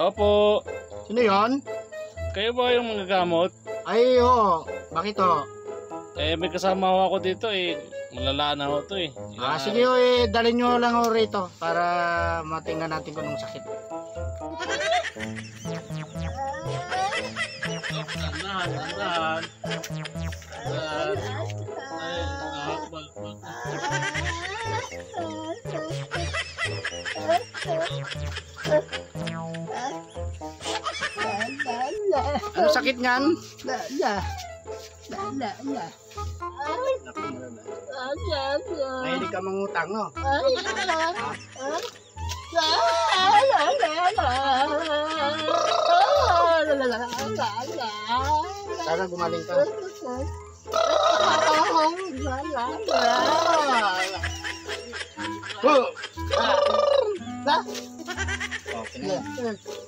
Opo. Sino yon? Kayo ba yung magagamot? Ay, oo. Bakit ho? May kasama ho ako dito eh. Malala na ho to eh. Sige ho, dalhin nyo lang ho rito para matingnan natin kung anong sakit. Dahan. Ano sakit niyan? Mahilig ka mangutang, no? Sana gumaling ka. Okay na.